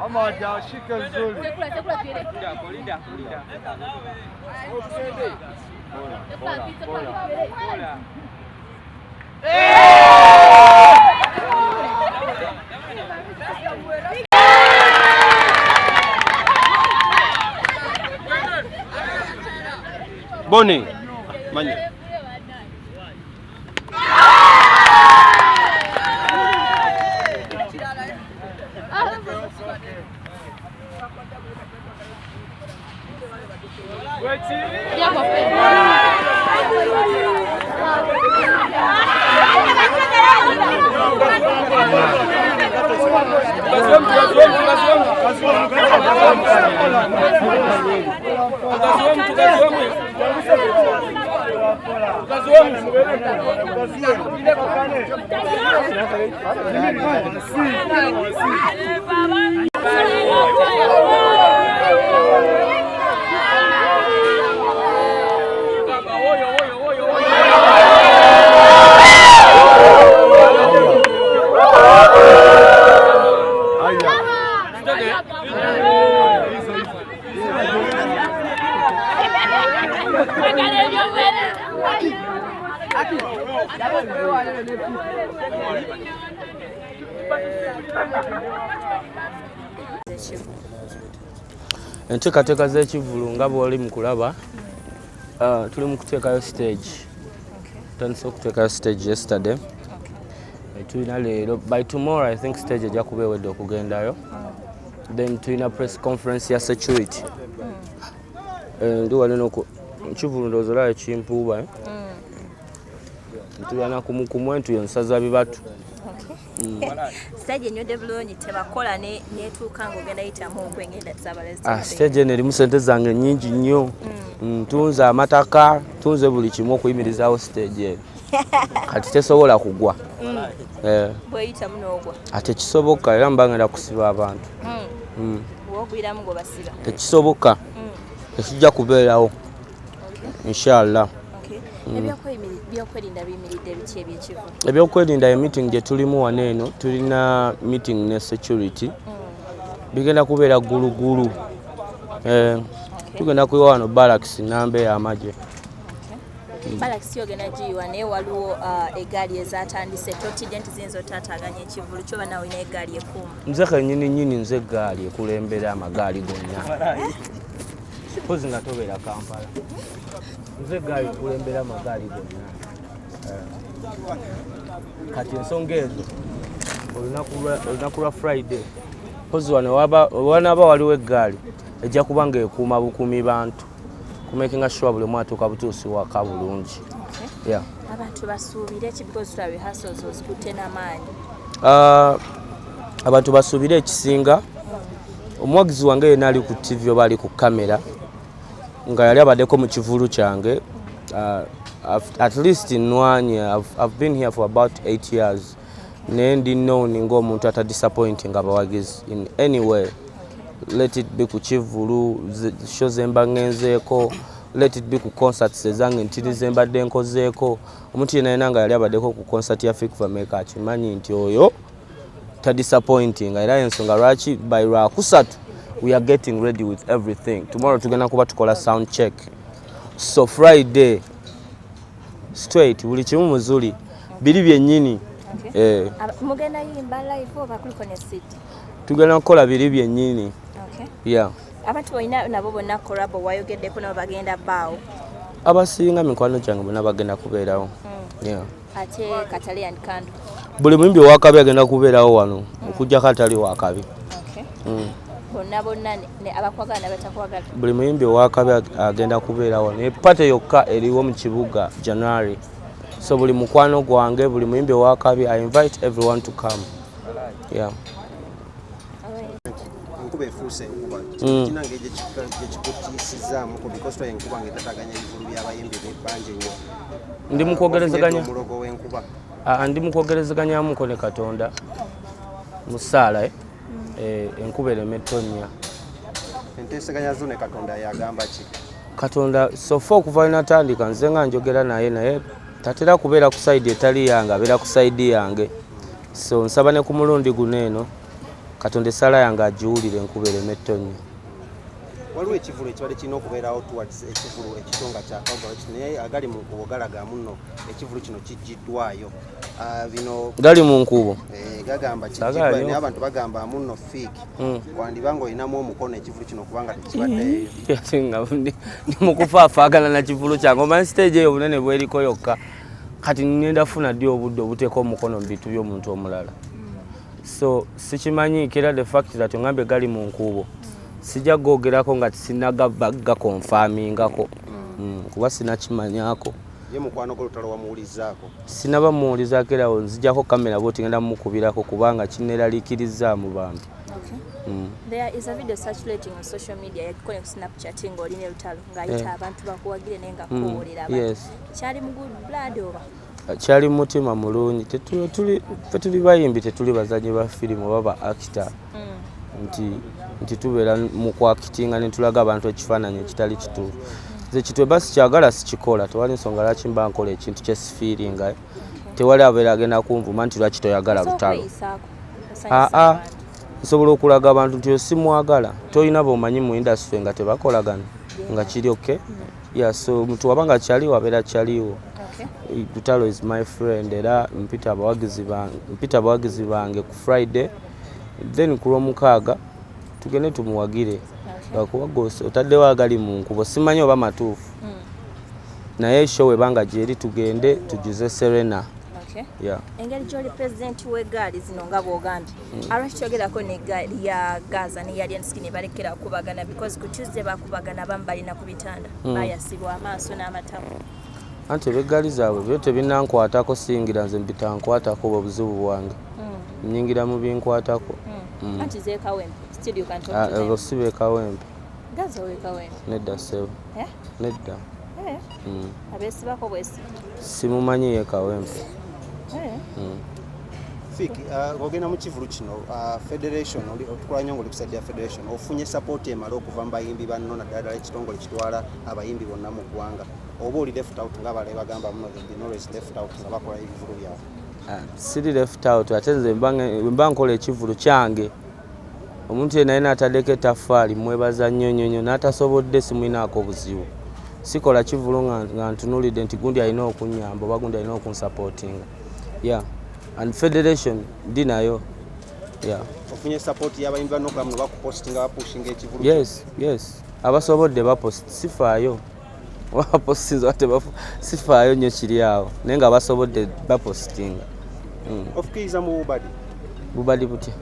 Ama hajashika vizuri. Boni manya enteekateeka z'ekivuulu nga bw'oli mu kulaba tuli mu kuteekayo stage. Tutandise okuteekayo stage yesterday. Tulina leero by tomorrow I think stage ejja kuba ewedde okugendayo. Then tulina press conference ya security. Ndi wali ekivuulu ndowooza olaba ekimpuuba. Tulina kumwentu yensaza bibatu. Stage enyo bulungi tebakola netuuka ng'ogenda yitamu okwengenda Ssaabalaza. Stage eno erimu ssente zange nnyingi nnyo. Ntunze amataka, ntunze buli kimu okuyimirizawo stage eno. Kati tesobola kugwa. Bw'eyitamu n'ogwa. Ate kisoboka era mba ngenda kusiba abantu. Bw'ogwiramu ng'obasiba. Tekisoboka. Tekijja kubeerawo. Inshallah. Ebyokwerinda biyimiridde biki eby'ekivuulu? Ebyokwerinda ye meeting gye tulimu wano eno tulina meeting ne security. Bigenda kubeera ggulugulu. Tugenda kuyiwa wano barracks namba ey'amagye. Barracks yogenda giyiwa naye waliwo egaali ezatandise totidde nti ziyinza otaataaganya ekivuulu kyoba nawe olina egaali ekuuma. Nze kennyini nze egaali ekulembera amagaali gonna. Suppose nga tobeera Kampala. Nze egaali ekulembera amagaali gonna. Kati ensonga ezo olunaku lwa Friday suppose wanaaba waliwo egaali ejja kuba ng'ekuuma bukumi bantu. Kumakinga sure buli omu atuuka butuusi waka bulungi. Abantu basuubire ki because tulaba rehearsals ozikutte n'amaanyi? Abantu basuubire ekisinga. Omuwagizi wange yenna ali ku TV oba ali ku kamera nga yali abaddeko mu kivuulu kyange. At least nnwanye I've been here for about 8 years. Naye ndi known ng'omuntu atadisappointing abawagizi in any way. Let it be ku kivuulu show ze mba ngenzeeko, let it be ku concerts ezange ntiri ze mbadde nkozeeko. Omuntu yenna nga yali abaddeko ku concert ya fikfameica akimanyi nti oyo tadisappointing. Era ensonga lwaki by Lwakusatu we are getting ready with everything. Tomorrow tugenda kuba tukola sound check. So Friday straight buli kimu muzuli biri byennyini. Mugenda yimba live oba kuliko ne CD? Tugenda kukola biri byennyini. Abantu balina nabo bonna kolabo wayogeddeko nabo bagenda bbaawo? Abasinga mikwano gyange bonna bagenda kubeerawo. Ate Katale and Kando? Buli muyimbi ow'akabi agenda kubeerawo wano okujjako atali w'akabi. Bonna abakwagala n'abatakwagala? Buli muyimbi ow'akabi agenda kubeerawo. Ne pate yokka eriwo mu kibuga January. So buli mukwano gwange buli muyimbi ow'akabi I invite everyone to come. Enkuba efuuse enkuba kinange ekikutiisizaamu because enkuba ng'etataganya ebivulu by'abayimbi b'ebbanja ennyo. Ndi mu kwogerezeganya omulogo w'enkuba. Ndi mu kwogerezeganyaamuko ne Katonda mu ssaala enkuba ereme ettonnya. Enteeseganya zo ne Katonda yagamba ki? Katonda sofa okuva we natandika nze nga njogera naye tatera kubeera ku side etali yange, abeera ku side yange. So nsaba ne ku mulundi guno eno Katonda essala yange agiwulire nkubeere mettonye. Waliwo ekivulo ekibadde kirina okubeerawo towards ekivulo ekitonga kya Kampala naye agali mu nkubo galaga muno ekivulo kino kijiddwayo. Bino gali mu nkubo gagamba kijiddwayo naye abantu bagamba muno fake. Wandibanga olinamu omukono ekivulo kino kubanga tekibaddeyo. Ndi mu kufaafaagana na kivulo kyange. Omanyi stage eyo obunene bweriko yokka. Kati ngenda funa ddi obudde obuteeka omukono mu bintu by'omuntu omulala. So sikimanyiikira the fact that ngambe gali mu nkubo. Sijja gogerako nga sinagabaga confirmingako. Kuba sinakimanyako. Ye mukwano gw'olutalo wamuwulizaako? Sinaba muwulizaako era nzijjako kamera bwoti ngenda mukubirako kubanga kineraliikiriza mu bantu. There is a video circulating on social media yakikole ku Snapchat ng'olina olutalo ng'ayita abantu bakuwagire naye nga kuwulira abantu. Kyali mu good blood oba? Kyali mutima mulungi. Tuli bayimbi tetuli bazanyi ba firimu oba ba actor. Nti tubeera mu kwakitinga ne tulaga abantu ekifaananyi ekitali kituufu. Nze kitwe basi kyagala sikikola, tewali nsonga lwaki mba nkola ekintu kye sifiiringa. Tewali abeera agenda kunvuma nti lwaki toyagala lutalo. Nsobola okulaga abantu nti osimwagala. Toyina b'omanyi mu industry nga tebakolagana nga kiri okay. So omuntu wabanga kyaliwo abeera kyaliwo. Lutalo is my friend era mpita abawagizi bange ku Friday. Then ku Lwomukaaga tugende tumuwagire. Kuba gose otaddewo agali mu nkubo simanyi oba matuufu. Naye show ebanga gyeri tugende tujuze Serena. Engeri gy'oli pulezidenti w'egaali zino nga bw'ogambye alwaki kyogerako n'egaali ya Gaza ne alienskin balekera kubagana because ku Tuesday bakubagana abamu balina ku bitanda bayasibwa amaaso n'amatama. Anti eb'eggaali zaabwe byo tebinankwatako singira nze bitankwatako obuzibu bwange. Nnyingira mu binkwatako. Anti zeekawempe still you can talk to them. Abo beekawempe. Gaza weekawempe? Nedda sebo. Nedda. Abeesibako bwesi? Simumanyi yeekawempe. Fiki, ogenda mu kivulu kino federation otukola nnyo ng'oli ku side ya federation ofunye support emala okuva mu bayimbi banno naddala ekitongole kitwala abayimbi bonna mu ggwanga oba oli left out ng'abalabe bagamba muno the always left out nga bakola ebivulu byabwe? Siri left out ate nze mba nkola ekivulu kyange. Omuntu yenna yena ataddeko ettaffaali mwebaza nnyo n'atasobodde simwinaako obuzibu. Sikola kivulu nga ntunuulidde nti gundi alina okunnyamba oba gundi alina okunsupportinga. And federation ndi nayo. Ofunye support y'abayimbi banno okuba muno bakupostinga bapushinga ekivulu? Yes. Abasobodde bapost sifaayo. Bapostinze ate sifaayo nnyo kiri awo naye nga basobodde bapostinga. Ofukiiriza mu bubadi? Bubadi butya?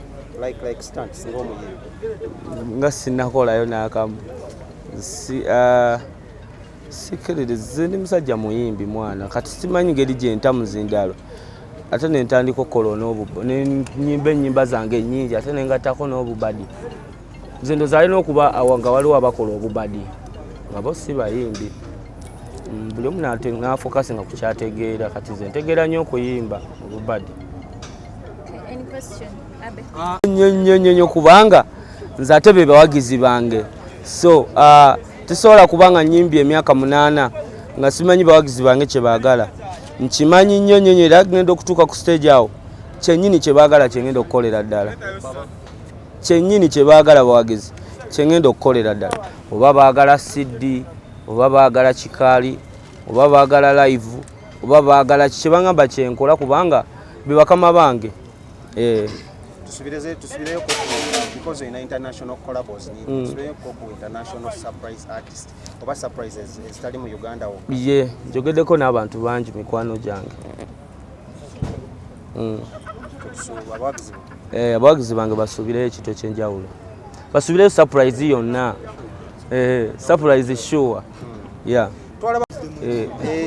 Like stunts ng'omuyimbi? Nga sinnakolayo n'akamu. Sikiririze ndi musajja muyimbi mwana kati simanyi ngeri gye ntamuzindalo ate ne ntandika okukola n'enyimba ennyimba zange nnyingi ate ne ngattako n'obubadi. Nze ndowooza alina okuba nga waliwo abakola obubadi nga bo si bayimbi. Buli omu n'afokasinga ku kyategeera kati nze ntegeera nnyo okuyimba obubadi. Nnyo kubanga nze ate be bawagizi bange. So tesobola kubanga nyimbye emyaka 8 nga simanyi bawagizi bange kye baagala. Nkimanyi nnyo era ngenda okutuuka ku stage awo kyennyini kye baagala kye ngenda okukolera ddala. Kyennyini kye baagala bawagizi kye ngenda okukolera ddala. Oba baagala CD oba baagala kikaali oba baagala live oba baagala kye bangamba kye nkola kubanga be bakama bange. Tusubireyo because in international collabos tusubireyo ku international surprise artist oba surprises ezitali mu Uganda wo? Njogeddeko n'abantu bangi mikwano gyange. Abawagizi bange basuubireyo ekito ky'enjawulo. Basuubireyo surprise yonna. Surprise sure.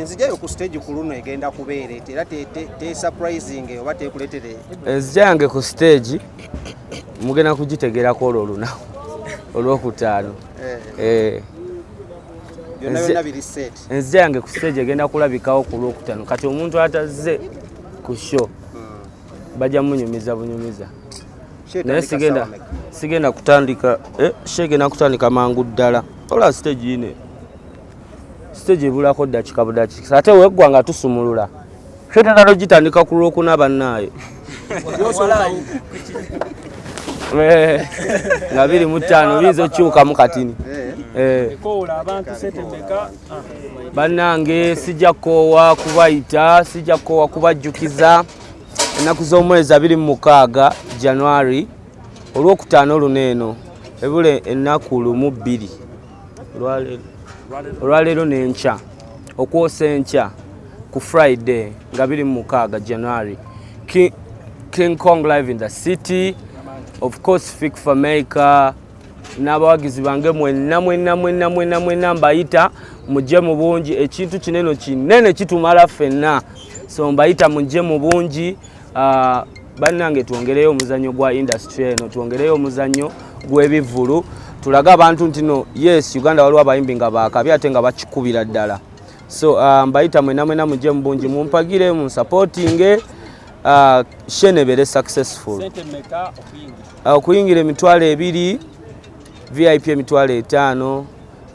Nzijayo ku stage ku luno egenda kubeera era te surprising oba tekuletere? Nzija yange ku stage mugenda kugitegerako olwo olunaku olwokutaano. Byonna biri set? Nzija yange ku stage egenda kulabikawo ku lwokutaano kati omuntu atazze ku show bajja munyumiza bunyumiza. Naye sigenda kutandika shegenda kutandika mangu ddala. Ola stage ine stage ebulako dakiika budakika ate weggwa nga tusumulula fete nalo gitandika ku lwokuna bannaaye nga 25 biyinza okyukamu katini bannange sijja koowa kubayita sijja koowa kubajjukiza ennaku z'omwezi 26 January olwokutaano luneeno ebule ennaku 12 olwaleero n'enkya okwosa enkya ku Friday nga 26 January King Kong live in the city, of course fikfameica n'abawagizi bange mwenna mbayita mujje mu bungi ekintu kinene kitumala ffenna so mbayita mujje mu bungi bannange twongereyo omuzannyo gwa industry eno twongereyo omuzannyo gw'ebivulu tulaga abantu nti no yes Uganda waliwo abayimbi nga baakabi ate nga bakikubira ddala so mbayita mwenna mujje mu bungi mumpagire mu supporting shenebere successful okuyingira emitwalo 2 VIP emitwalo 5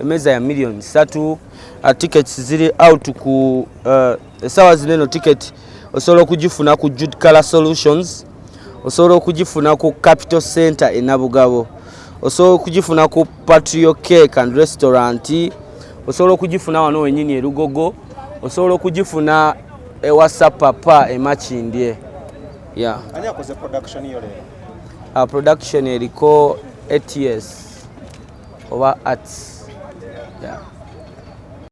emeza ya million 3 tickets ziri out ku esawa zineno ticket osobola okugifuna ku Jude Color Solutions osobola okugifuna ku Capital Center e Nabugabo osobola okugifuna ku Patrio Cake and Restaurant osobola okugifuna wano wenyini e Lugogo osobola okugifuna e WhatsApp papa e Machindye yeah ani akoze production yo lero production eriko ATS oba arts yeah